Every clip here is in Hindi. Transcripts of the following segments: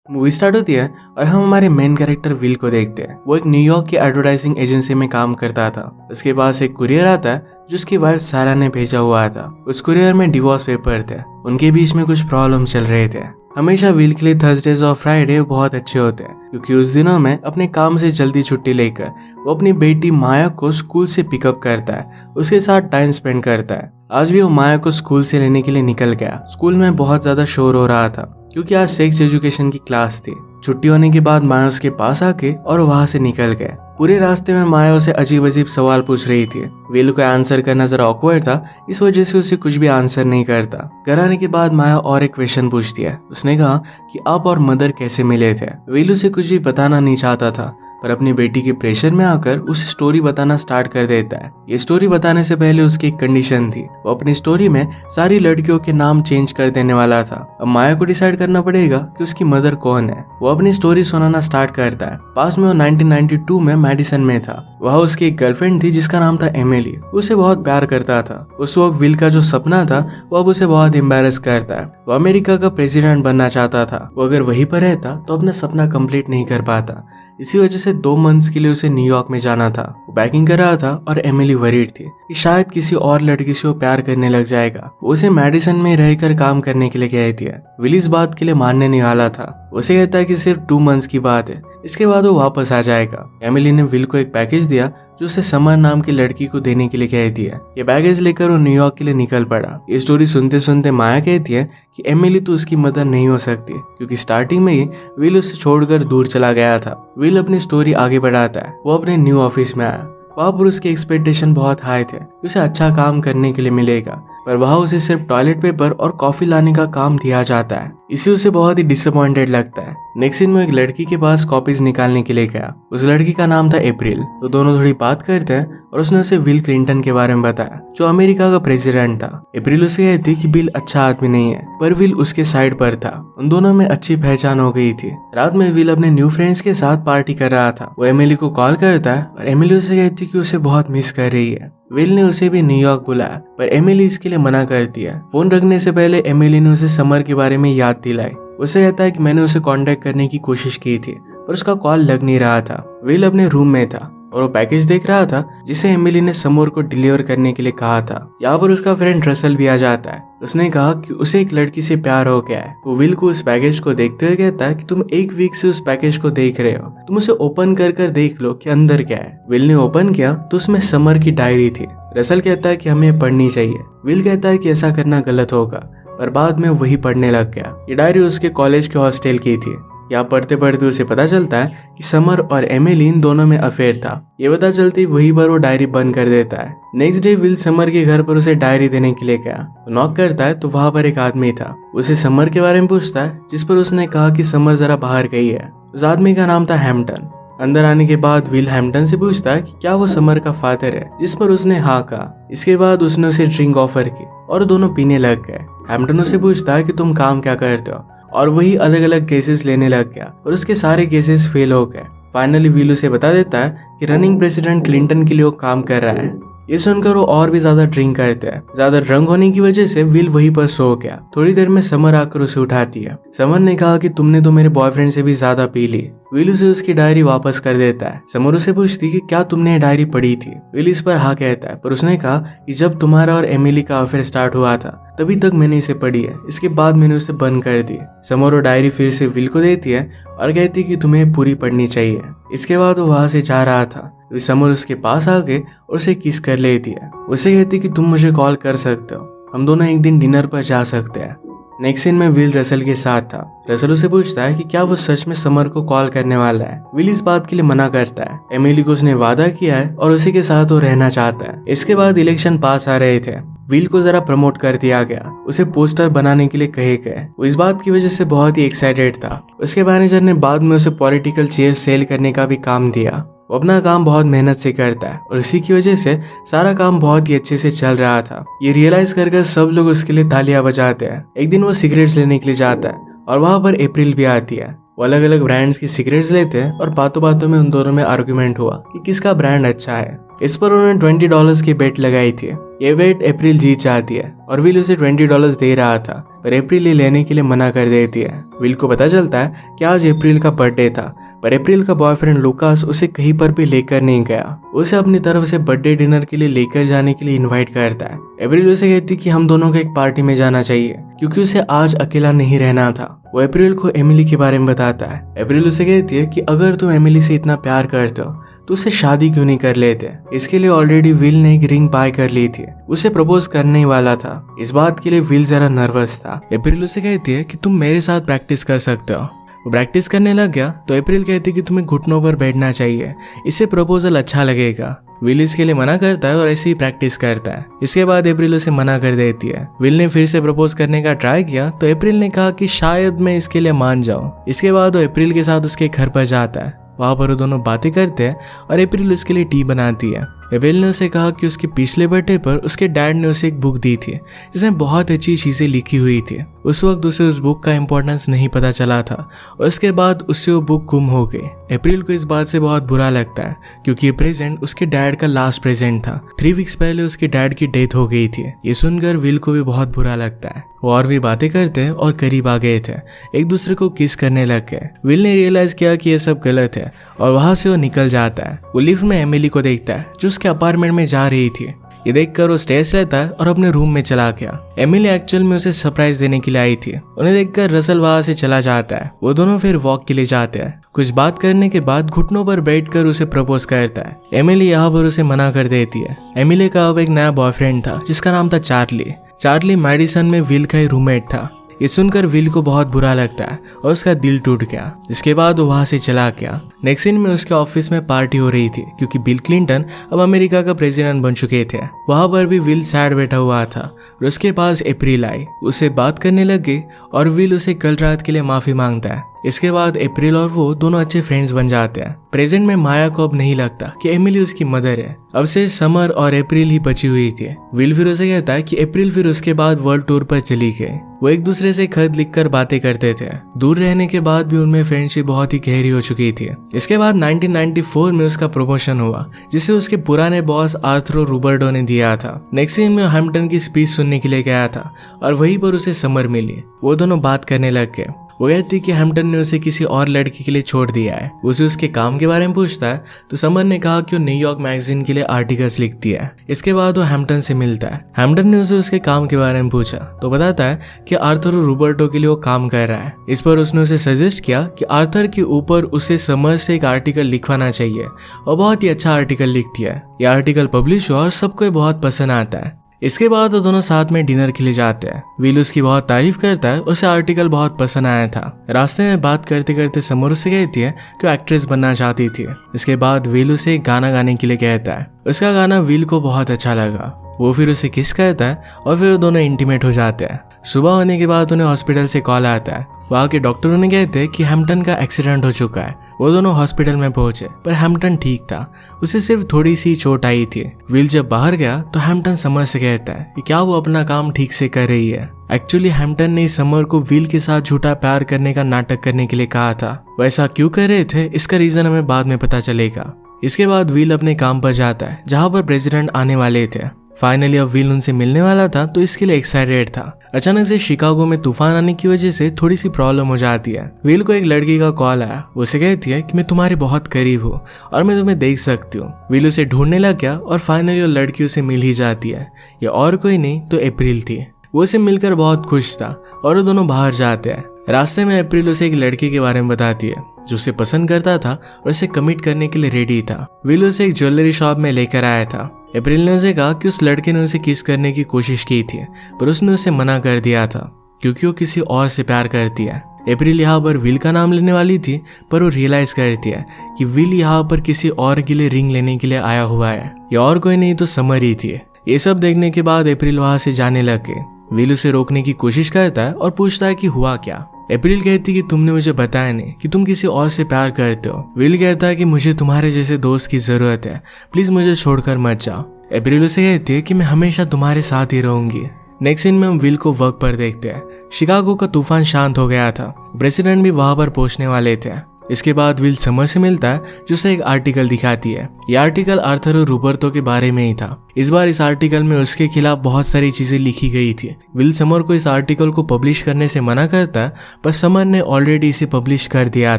मूवी स्टार्ट होती है और हम हमारे मेन कैरेक्टर विल को देखते हैं। वो एक न्यूयॉर्क की एडवर्टाइजिंग एजेंसी में काम करता था। उसके पास एक कुरियर आता है जो उसकी वाइफ सारा ने भेजा हुआ था। उस कुरियर में डिवोर्स पेपर थे। उनके बीच में कुछ प्रॉब्लम चल रहे थे। हमेशा विल के लिए थर्सडेज और फ्राइडे बहुत अच्छे होते हैं क्योंकि उस दिनों में अपने काम से जल्दी छुट्टी लेकर वो अपनी बेटी माया को स्कूल से पिकअप करता है, उसके साथ टाइम स्पेंड करता है। आज भी वो माया को स्कूल से लेने के लिए निकल गया। स्कूल में बहुत ज्यादा शोर हो रहा था क्योंकि आज सेक्स एजुकेशन की क्लास थी। छुट्टी होने के बाद माया उसके पास आके और वहां से निकल गए। पूरे रास्ते में माया उसे अजीब अजीब सवाल पूछ रही थी। विल को आंसर करना जरा ऑकवर्ड था, इस वजह से उसे कुछ भी आंसर नहीं करता। घर आने के बाद माया और एक क्वेश्चन पूछती है। उसने कहा कि आप और मदर कैसे मिले थे। विल उसे कुछ भी बताना नहीं चाहता था पर अपनी बेटी के प्रेशर में आकर उसे स्टोरी बताना स्टार्ट कर देता है। ये स्टोरी बताने से पहले उसकी एक कंडीशन थी। वो अपनी स्टोरी में सारी लड़कियों के नाम चेंज कर देने वाला था। अब माया को डिसाइड करना पड़ेगा कि उसकी मदर कौन है। वो अपनी स्टोरी सुनाना स्टार्ट करता है। पास में वो 1992 में मेडिसन में था। वहाँ उसकी एक गर्लफ्रेंड थी जिसका नाम था एमिली। उसे बहुत प्यार करता था। उस वक्त विल का जो सपना था वो अब उसे बहुत एम्बैरेस करता है। वो अमेरिका का प्रेसिडेंट बनना चाहता था। वो अगर वहीं पर रहता तो अपना सपना कंप्लीट नहीं कर पाता। इसी वजह से 2 मंथ्स के लिए उसे न्यूयॉर्क में जाना था। वो पैकिंग कर रहा था और एमिली वरीड थी कि शायद किसी और लड़की से वो प्यार करने लग जाएगा। वो उसे मेडिसन में रहकर काम करने के लिए कहती है। विल इस बात के लिए मानने नहीं वाला था। उसे कहता है कि सिर्फ 2 मंथ्स की बात है, इसके बाद वो वापस आ जाएगा। एमिली ने विल को एक पैकेज दिया जो उसे समर नाम की लड़की को देने के लिए कहती है। ये पैकेज लेकर वो न्यूयॉर्क के लिए निकल पड़ा। ये स्टोरी सुनते सुनते माया कहती है कि एमिली तो उसकी मदर नहीं हो सकती क्योंकि स्टार्टिंग में ही विल उसे छोड़कर दूर चला गया था। विल अपनी स्टोरी आगे बढ़ाता है। वो अपने न्यू ऑफिस में आया। वहाँ पर उसके एक्सपेक्टेशन बहुत हाई थे कि उसे अच्छा काम करने के लिए मिलेगा, पर वहाँ उसे सिर्फ टॉयलेट पेपर और कॉफी लाने का काम दिया जाता है। इसे उसे बहुत ही डिसअपॉइंटेड लगता है। नेक्स्ट सीन में एक लड़की के पास कॉपीज निकालने के लिए गया। उस लड़की का नाम था अप्रैल। तो दोनों थोड़ी बात करते हैं और उसने उसे विल क्लिंटन के बारे में बताया जो अमेरिका का प्रेसिडेंट था। अप्रैल उसे कहती कि बिल अच्छा आदमी नहीं है पर विल उसके साइड पर था। उन दोनों में अच्छी पहचान हो गई थी। रात में विल अपने न्यू फ्रेंड्स के साथ पार्टी कर रहा था। वो एमिली को कॉल करता है और एमिली उसे कहती कि उसे बहुत मिस कर रही है। विल ने उसे भी न्यूयॉर्क बुलाया पर एमिली इसके लिए मना करती है। फोन रखने से पहले एमिली ने उसे समर के बारे में याद दिलाई। उसे कहता है कि मैंने उसे कांटेक्ट करने की कोशिश की थी पर उसका कॉल लग नहीं रहा था। विल अपने रूम में था और वो पैकेज देख रहा था जिसे एमिली ने समर को डिलीवर करने के लिए कहा था। यहाँ पर उसका फ्रेंड रसल भी आ जाता है। उसने कहा कि उसे एक लड़की से प्यार हो गया है। वो विल को उस पैकेज को देखते हुए कहता है कि तुम 1 वीक से उस पैकेज को देख रहे हो, तुम उसे ओपन कर देख लो कि अंदर क्या है। विल ने ओपन किया तो उसमें समर की डायरी थी। रसल कहता है कि हमें पढ़नी चाहिए। विल कहता है कि ऐसा करना गलत होगा पर बाद में वही पढ़ने लग गया। ये डायरी उसके कॉलेज के हॉस्टल की थी। यहाँ पढ़ते पढ़ते उसे पता चलता है कि समर और एमिली इन दोनों में अफेयर था। ये पता चलते ही वही पर वो डायरी बंद कर देता है। नेक्स्ट डे विल समर के घर पर उसे डायरी देने के लिए गया। वो नॉक करता है तो वहाँ पर एक आदमी था। उसे समर के बारे में पूछता है जिस पर उसने कहा कि समर जरा बाहर गई है। उस आदमी का नाम था हैम्पटन। अंदर आने के बाद विल हैम्पटन से पूछता है कि क्या वो समर का फादर है, जिस पर उसने हाँ कहा। इसके बाद उसने उसे ड्रिंक ऑफर की और दोनों पीने लग गए। हैम्पटन उससे पूछता है कि तुम काम क्या करते हो और वही अलग अलग केसेस लेने लग गया और उसके सारे केसेस फेल हो गए। फाइनली विल उसे बता देता है कि रनिंग प्रेसिडेंट क्लिंटन के लिए वो काम कर रहा है। ये सुनकर वो और भी ज्यादा ड्रिंक करते हैं। ज्यादा ड्रंक होने की वजह से विल वहीं पर सो गया। थोड़ी देर में समर आकर उसे उठाती है। समर ने कहा कि तुमने तो मेरे बॉयफ्रेंड से भी ज्यादा पी ली। विल उसे उसकी डायरी वापस कर देता है। समर उसे पूछती कि क्या तुमने ये डायरी पढ़ी थी। विल इस पर हाँ कहता है पर उसने कहा कि जब तुम्हारा और एमिली का अफेयर स्टार्ट हुआ था तभी तक मैंने इसे पढ़ी है, इसके बाद मैंने उसे बंद कर दी। समर वो डायरी फिर से विल को देती है और कहती कि तुम्हें पूरी पढ़नी चाहिए। इसके बाद वो वहां से जा रहा था। समर उसके पास आ गए और उसे किस कर लेती है। उसे कहती कि तुम मुझे कॉल कर सकते हो, हम दोनों एक दिन डिनर पर जा सकते हैं। नेक्स्ट सीन में विल रसल के साथ था। रसल उसे पूछता है कि क्या वो सच में समर को कॉल करने वाला है। विल इस बात के लिए मना करता है। एमिली को उसने वादा किया है और उसी के साथ वो रहना चाहता है। इसके बाद इलेक्शन पास आ रहे थे। विल को जरा प्रमोट कर दिया गया। उसे पोस्टर बनाने के लिए कहे गए। वो इस बात की वजह से बहुत ही एक्साइटेड था। उसके मैनेजर ने बाद में उसे पॉलिटिकल चेयर सेल करने का भी काम दिया। वो अपना काम बहुत मेहनत से करता है और इसी की वजह से सारा काम बहुत ही अच्छे से चल रहा था। ये रियलाइज कर सब लोग उसके लिए तालियां बजाते हैं। एक दिन वो सिगरेट्स लेने के लिए जाता है और वहां पर अप्रैल भी आती है। वो अलग अलग ब्रांड्स की सिगरेट्स लेते हैं और बातों बातों में उन दोनों में आर्गुमेंट हुआ कि किसका ब्रांड अच्छा है। इस पर उन्होंने $20 की बेट लगाई थी। ये बेट अप्रैल जीत जाती है और विल उसे $20 दे रहा था, पर अप्रैल ये लेने के लिए मना कर देती है। विल को पता चलता है कि आज अप्रैल का बर्थडे था, पर अप्रैल का बॉयफ्रेंड लुकास उसे कहीं पर भी लेकर नहीं गया। उसे अपनी तरफ से बर्थडे डिनर के लिए लेकर जाने के लिए इनवाइट करता है। अप्रैल उसे कहती कि हम दोनों को एक पार्टी में जाना चाहिए, क्योंकि उसे आज अकेला नहीं रहना था। वो अप्रैल को एमिली के बारे में बताता है। अप्रैल उसे कहती है कि अगर तुम एमिली से इतना प्यार करते हो तो उससे शादी क्यों नहीं कर लेते। इसके लिए ऑलरेडी विल ने एक रिंग बाय कर ली थी, उसे प्रपोज करने ही वाला था। इस बात के लिए विल जरा नर्वस था। अप्रैल उसे कहती है कि तुम मेरे साथ प्रैक्टिस कर सकते हो। वो प्रैक्टिस करने लग गया तो अप्रैल कहती है कि तुम्हें घुटनों पर बैठना चाहिए, इससे प्रपोजल अच्छा लगेगा। विल इसके लिए मना करता है और ऐसे ही प्रैक्टिस करता है। इसके बाद अप्रैल उसे मना कर देती है। विल ने फिर से प्रपोज करने का ट्राई किया तो अप्रैल ने कहा कि शायद मैं इसके लिए मान जाऊं। इसके बाद वो अप्रैल के साथ उसके घर पर जाता है। वहां पर वो दोनों बातें करते हैं और अप्रैल उसके लिए टी बनाती है। अप्रैल ने उसे कहा कि उसके पिछले बर्थडे पर उसके डैड ने उसे एक बुक दी थी जिसमें बहुत अच्छी चीजें लिखी हुई थी। उस वक्त उसे उस बुक का इम्पोर्टेंस नहीं पता चला था और इसके बाद उससे वो बुक गुम हो गई। अप्रैल को इस बात से बहुत बुरा लगता है, क्योंकि ये प्रेजेंट उसके डैड का लास्ट प्रेजेंट था। 3 वीक्स पहले उसके डैड की डेथ हो गई थी। ये सुनकर विल को भी बहुत बुरा लगता है। वो और भी बातें करते हैं और करीब आ गए थे, एक दूसरे को किस करने लग गए। विल ने रियलाइज किया कि ये सब गलत है और वहां से वो निकल जाता है। वो लिफ्ट में एमिली को देखता है जो उसके अपार्टमेंट में जा रही थी। ये देखकर वो स्ट्रेस लेता है और अपने रूम में चला गया। एमिली एक्चुअल में उसे सरप्राइज देने के लिए आई थी। उन्हें देखकर रसल वहां से चला जाता है। वो दोनों फिर वॉक के लिए जाते हैं। कुछ बात करने के बाद घुटनों पर बैठकर उसे प्रपोज करता है। एमिली यहाँ पर उसे मना कर देती है। एमिली का अब एक नया बॉयफ्रेंड था जिसका नाम था चार्ली। चार्ली मेडिसन में विल का ही रूममेट था। ये सुनकर विल को बहुत बुरा लगता है और उसका दिल टूट गया। इसके बाद वो वहां से चला गया। नेक्स्ट सीन में उसके ऑफिस में पार्टी हो रही थी, क्योंकि बिल क्लिंटन अब अमेरिका का प्रेसिडेंट बन चुके थे। वहां पर भी विल सैड बैठा हुआ था और उसके पास अप्रैल आई। उससे बात करने लगे और विल उसे कल रात के लिए माफी मांगता है। इसके बाद अप्रैल और वो दोनों अच्छे फ्रेंड्स बन जाते हैं। प्रेजेंट में माया को अब नहीं लगता कि एमिली उसकी मदर है। अब सिर्फ समर और अप्रैल ही बची हुई थी। विल फिर उसे कहता है कि अप्रैल फिर उसके बाद वर्ल्ड टूर पर चली गई। वो एक दूसरे से खत लिखकर बातें करते थे। दूर रहने के बाद भी उनमें फ्रेंडशिप बहुत ही गहरी हो चुकी थी। इसके बाद 1994 में उसका प्रमोशन हुआ, जिसे उसके पुराने बॉस आर्थरो रूबर्टो ने दिया था। नेक्स्ट सीन में हैम्पटन की स्पीच सुनने के लिए गया था और वहीं पर उसे समर मिली। वो दोनों बात करने लग गए। वो कहती कि हैम्पटन ने उसे किसी और लड़की के लिए छोड़ दिया है। उसे उसके काम के बारे में पूछता है तो समर ने कहा कि वो न्यूयॉर्क मैगजीन के लिए आर्टिकल्स लिखती है। इसके बाद वो हैम्पटन से मिलता है। हैम्पटन ने उसे उसके काम के बारे में पूछा तो बताता है कि आर्थर रूबर्टो के लिए वो काम कर रहा है। इस पर उसने उसे सजेस्ट किया कि आर्थर के ऊपर उसे समर से एक आर्टिकल लिखवाना चाहिए और बहुत ही अच्छा आर्टिकल लिखती है। यह आर्टिकल पब्लिश हुआ और सबको बहुत पसंद आता है। इसके बाद वो दोनों साथ में डिनर के लिए जाते हैं। विल उसकी बहुत तारीफ करता है, उसे आर्टिकल बहुत पसंद आया था। रास्ते में बात करते करते समर उसे कहती है कि वो एक्ट्रेस बनना चाहती थी। इसके बाद विल उसे एक गाना गाने के लिए कहता है। उसका गाना विल को बहुत अच्छा लगा। वो फिर उसे किस करता है और फिर वो दोनों इंटीमेट हो जाते हैं। सुबह होने के बाद उन्हें हॉस्पिटल से कॉल आता है। वहाँ के डॉक्टर उन्हें कहते हैं कि हैम्पटन का एक्सीडेंट हो चुका है। वो दोनों हॉस्पिटल में पहुंचे, पर हैम्पटन ठीक था। उसे सिर्फ थोड़ी सी चोट आई थी। विल जब बाहर गया तो हैम्पटन समर से कहता है कि क्या वो अपना काम ठीक से कर रही है। एक्चुअली हैम्पटन ने समर को विल के साथ झूठा प्यार करने का नाटक करने के लिए कहा था। वो ऐसा क्यों कर रहे थे इसका रीजन हमें बाद में पता चलेगा। इसके बाद विल अपने काम पर जाता है जहाँ पर प्रेसिडेंट आने वाले थे। फाइनली अब विल उनसे मिलने वाला था तो इसके लिए एक्साइटेड था। अचानक से शिकागो में तूफान आने की वजह से थोड़ी सी प्रॉब्लम हो जाती है। विल को एक लड़की का कॉल आया। वो उसे कहती है कि मैं तुम्हारे बहुत करीब हूँ और मैं तुम्हें देख सकती हूँ। विल उसे ढूंढने लग गया और फाइनली वो लड़की उसे मिल ही जाती है। ये और कोई नहीं तो अप्रैल थी। वो उसे मिलकर बहुत खुश था और वो दोनों बाहर जाते हैं। रास्ते में अप्रैल उसे एक लड़की के बारे में बताती है जो उसे पसंद करता था और उसे कमिट करने के लिए रेडी था। विल उसे एक ज्वेलरी शॉप में लेकर आया था। अप्रैल ने उसे कहा कि उस लड़के ने उसे किस करने की कोशिश की थी, पर उसने उसे मना कर दिया था क्योंकि वो किसी और से प्यार करती है। अप्रैल यहाँ पर विल का नाम लेने वाली थी, पर वो रियलाइज करती है कि विल यहाँ पर किसी और के लिए रिंग लेने के लिए आया हुआ है। ये और कोई नहीं तो समर ही थी। ये सब देखने के बाद अप्रैल वहां से जाने लगे। विल उसे रोकने की कोशिश करता है और पूछता है कि हुआ क्या। अप्रैल कहती कि तुमने मुझे बताया नहीं कि तुम किसी और से प्यार करते हो। विल कहता है कि मुझे तुम्हारे जैसे दोस्त की जरूरत है, प्लीज मुझे छोड़कर मत जाओ। अप्रैल उसे कहती है कि मैं हमेशा तुम्हारे साथ ही रहूंगी। नेक्स्ट सीन में हम विल को वर्क पर देखते हैं। शिकागो का तूफान शांत हो गया था, प्रेसिडेंट भी वहां पर पहुंचने वाले थे। इसके बाद विल समर से मिलता है जो उसे एक आर्टिकल दिखाती है। यह आर्टिकल आर्थर और रूबर्तो के बारे में ही था। इस बार इस आर्टिकल में उसके खिलाफ बहुत सारी चीजें लिखी गई थी। विल समर को इस आर्टिकल को पब्लिश करने से मना करता है, पर समर ने ऑलरेडी इसे पब्लिश कर दिया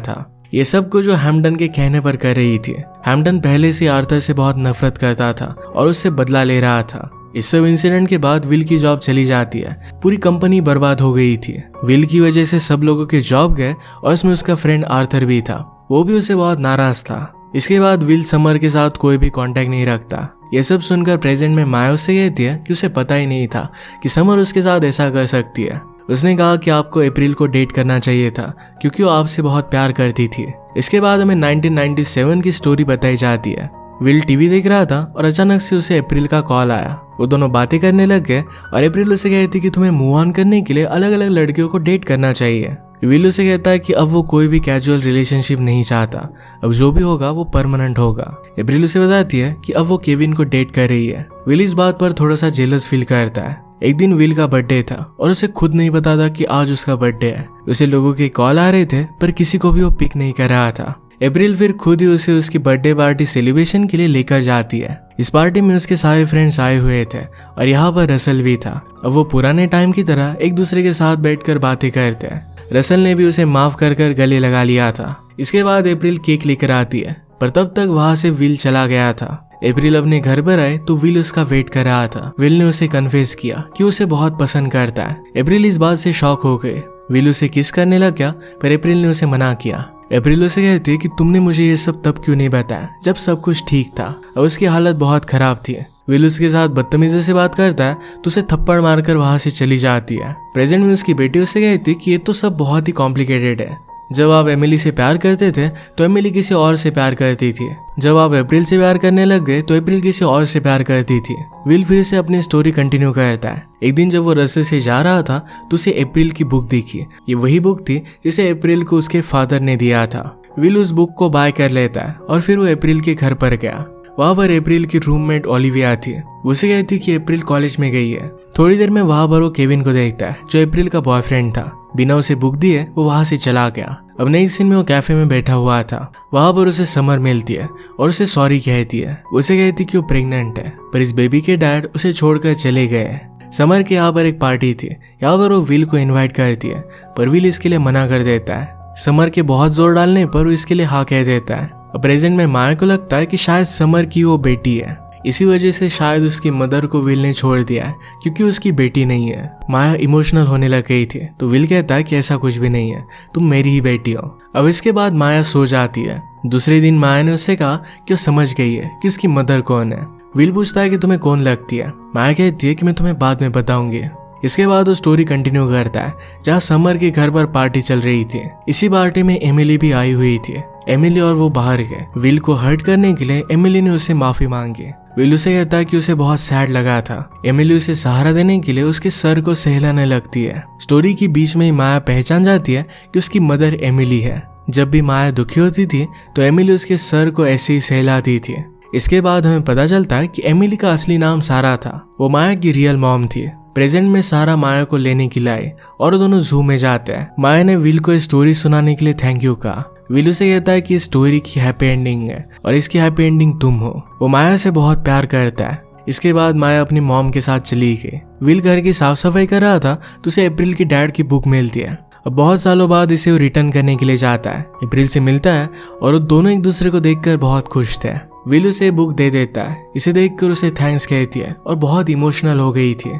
था। ये सब कुछ जो हैम्पटन के कहने पर कर रही थी। हैम्पटन पहले से आर्थर से बहुत नफरत करता था और उससे बदला ले रहा था। इस सब इंसिडेंट के बाद विल की जॉब चली जाती है। पूरी कंपनी बर्बाद हो गई थी। विल की वजह से सब लोगों के जॉब गए और इसमें उसका फ्रेंड आर्थर भी था। वो भी उससे बहुत नाराज था। इसके बाद विल समर के साथ कोई भी कांटेक्ट नहीं रखता। ये सब सुनकर प्रेजेंट में माया उससे कहती है कि उसे पता ही नहीं था कि समर उसके साथ ऐसा कर सकती है। उसने कहा कि आपको अप्रैल को डेट करना चाहिए था क्योंकि वो आपसे बहुत प्यार करती थी। इसके बाद हमें 1997 की स्टोरी बताई जाती है। विल टीवी देख रहा था और अचानक से उसे अप्रैल का कॉल आया। वो दोनों बातें करने लग गए और अप्रैल उसे कहती कि तुम्हें मूव ऑन करने के लिए अलग अलग लड़कियों को डेट करना चाहिए। विल उसे कहता है कि अब वो कोई भी कैजुअल रिलेशनशिप नहीं चाहता, अब जो भी होगा वो परमानेंट होगा। अप्रैल उसे बताती है कि अब वो केविन को डेट कर रही है। विल इस बात पर थोड़ा सा जेलस फील करता है। एक दिन विल का बर्थडे था और उसे खुद नहीं पता था कि आज उसका बर्थडे है। उसे लोगों के कॉल आ रहे थे पर किसी को भी वो पिक नहीं कर रहा था। अप्रैल फिर खुद ही उसे उसकी बर्थडे पार्टी सेलिब्रेशन के लिए लेकर जाती है। इस पार्टी में उसके सारे फ्रेंड्स आए हुए थे और यहाँ पर रसल भी था। अब वो पुराने टाइम की तरह एक दूसरे के साथ बैठकर बातें करते हैं। रसल ने भी उसे माफ कर गले लगा लिया था। इसके बाद अप्रैल केक लेकर आती है, पर तब तक वहां से विल चला गया था। अप्रैल अपने घर पर आए तो विल उसका वेट कर रहा था। विल ने उसे कन्फेस किया कि उसे बहुत पसंद करता है। अप्रैल इस बात से शॉक हो गए। विल उसे किस करने लग गया, पर अप्रैल ने उसे मना किया। अप्रैल उसे कहती है कि तुमने मुझे ये सब तब क्यों नहीं बताया जब सब कुछ ठीक था। अब उसकी हालत बहुत खराब थी। विल उसके साथ बदतमीजी से बात करता है तो उसे थप्पड़ मारकर वहां से चली जाती है। प्रेजेंट में उसकी बेटी उससे कहती कि ये तो सब बहुत ही कॉम्प्लिकेटेड है। जब आप एमिली से प्यार करते थे तो एमिली किसी और से प्यार करती थी। जब आप अप्रैल से प्यार करने लग गए तो अप्रैल किसी और से प्यार करती थी। विल फिर से अपनी स्टोरी कंटिन्यू करता है। एक दिन जब वो रास्ते से जा रहा था तो उसे अप्रैल की बुक दिखी। ये वही बुक थी जिसे अप्रैल को उसके फादर ने दिया था। विल उस बुक को बाय कर लेता है और फिर वो अप्रैल के घर पर गया। वहां पर अप्रैल की रूममेट ओलिविया थी। उसे कहती कि अप्रैल कॉलेज में गई है। थोड़ी देर में वहां पर वो केविन को देखता है जो अप्रैल का बॉयफ्रेंड था। बिना उसे बुक दिए वो वहां से चला गया। अब नई सीन में वो कैफे में बैठा हुआ था। वहां पर उसे समर मिलती है और उसे सॉरी कहती है। उसे कहती कि वो प्रेग्नेंट है, पर इस बेबी के डैड उसे छोड़कर चले गए। समर के यहाँ पर एक पार्टी थी। यहाँ पर वो विल को इन्वाइट करती है, पर विल इसके लिए मना कर देता है। समर के बहुत जोर डालने पर वो इसके लिए हाँ कह देता है। अब प्रेजेंट में माया को लगता है कि शायद समर की वो बेटी है। इसी वजह से शायद उसकी मदर को विल ने छोड़ दिया है क्योंकि उसकी बेटी नहीं है। माया इमोशनल होने लग गई थी तो विल कहता है कि ऐसा कुछ भी नहीं है, तुम मेरी ही बेटी हो। अब इसके बाद माया सो जाती है। दूसरे दिन माया ने उससे कहा कि वो समझ गई है कि उसकी मदर कौन है। विल पूछता है कि तुम्हें कौन लगती है। माया कहती है कि मैं तुम्हें बाद में बताऊंगी। इसके बाद वो स्टोरी कंटिन्यू करता है जहाँ समर के घर पर पार्टी चल रही थी। इसी पार्टी में एमिली भी आई हुई थी। एमिली और वो बाहर गए। विल को हर्ट करने के लिए एमिली ने उससे माफी मांगी। विल उसे कहता है कि उसे बहुत सैड लगा था। एमिली उसे सहारा देने के लिए उसके सर को सहलाने लगती है। स्टोरी के बीच में ही माया पहचान जाती है कि उसकी मदर एमिली है। जब भी माया दुखी होती थी तो एमिली उसके सर को ऐसे ही सहलाती थी। इसके बाद हमें पता चलता है कि एमिली का असली नाम सारा था। वो माया की रियल मॉम थी। प्रेजेंट में सारा माया को लेने के लिए आई और दोनों जू में जाते हैं। माया ने विल को स्टोरी सुनाने के लिए थैंक यू कहा। विल उसे कहता है कि इस स्टोरी की हैप्पी एंडिंग है और इसकी हैप्पी एंडिंग तुम हो। वो माया से बहुत प्यार करता है। इसके बाद माया अपनी मॉम के साथ चली गई। विल घर की साफ सफाई कर रहा था तो उसे अप्रैल की डैड की बुक मिलती है। अब बहुत सालों बाद इसे वो रिटर्न करने के लिए जाता है। अप्रैल से मिलता है और वो दोनों एक दूसरे को देखकर बहुत खुश थे। विल उसे बुक दे देता है। इसे देखकर उसे थैंक्स कहती है और बहुत इमोशनल हो गई थी।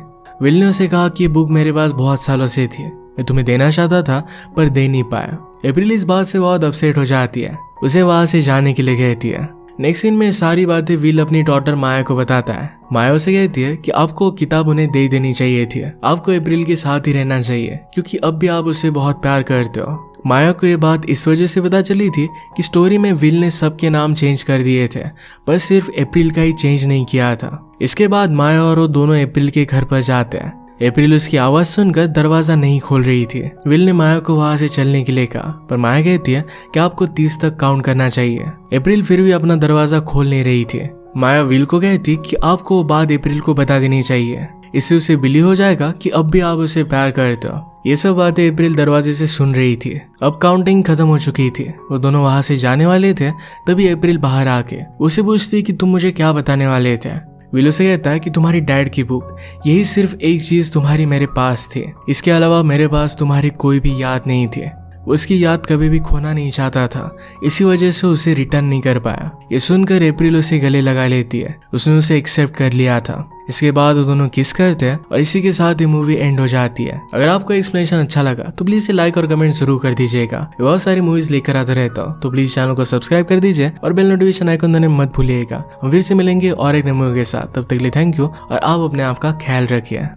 विल ने उसे कहा कि ये बुक मेरे पास बहुत सालों से थी, मैं तुम्हें देना चाहता था पर दे नहीं पाया। अप्रैल इस बात से बहुत अपसेट हो जाती है। उसे वहां से जाने के लिए कहती है। नेक्स्ट सीन में सारी बातें विल अपनी डॉटर माया को बताता है। माया उसे कहती है कि आपको किताब उन्हें दे देनी चाहिए थी। आपको अप्रैल के साथ ही रहना चाहिए क्योंकि अब भी आप उससे बहुत प्यार करते हो। माया को ये बात इस वजह से पता चली थी कि स्टोरी में विल ने सबके नाम चेंज कर दिए थे पर सिर्फ अप्रैल का ही चेंज नहीं किया था। इसके बाद माया और वो दोनों अप्रैल के घर पर जाते हैं। अप्रैल उसकी आवाज सुनकर दरवाजा नहीं खोल रही थी। विल ने माया को वहां से चलने के लिए कहा पर माया कहती है कि आपको 30 तक काउंट करना चाहिए। अप्रैल फिर भी अपना दरवाजा खोल नहीं रही थी। माया विल को कहती कि आपको बात अप्रैल को बता देनी चाहिए। इससे उसे बिलीव हो जाएगा कि अब भी आप उसे प्यार करते हो। ये सब बातें अप्रैल दरवाजे से सुन रही थी। अब काउंटिंग खत्म हो चुकी थी, वो दोनों वहां से जाने वाले थे। तभी अप्रैल बाहर आके उसे पूछती कि तुम मुझे क्या बताने वाले थे। विल उसे कहता है कि तुम्हारी डैड की बुक, यही सिर्फ एक चीज तुम्हारी मेरे पास थी, इसके अलावा मेरे पास तुम्हारी कोई भी याद नहीं थी। उसकी याद कभी भी खोना नहीं चाहता था, इसी वजह से उसे रिटर्न नहीं कर पाया। ये सुनकर अप्रैल उसे गले लगा लेती है, उसने उसे एक्सेप्ट कर लिया था। इसके बाद वो दोनों किस करते हैं और इसी के साथ ये मूवी एंड हो जाती है। अगर आपको एक्सप्लेनेशन अच्छा लगा तो प्लीज लाइक और कमेंट जरूर कर दीजिएगा। बहुत सारी मूवीज लेकर आता रहता हूँ, तो प्लीज चैनल को सब्सक्राइब कर दीजिए और बेल नोटिफिकेशन आइकन दबाना मत भूलिएगा। हम फिर से मिलेंगे और एक नए मूवी के साथ, तब तक के लिए थैंक यू और आप अपने आप का ख्याल रखिए।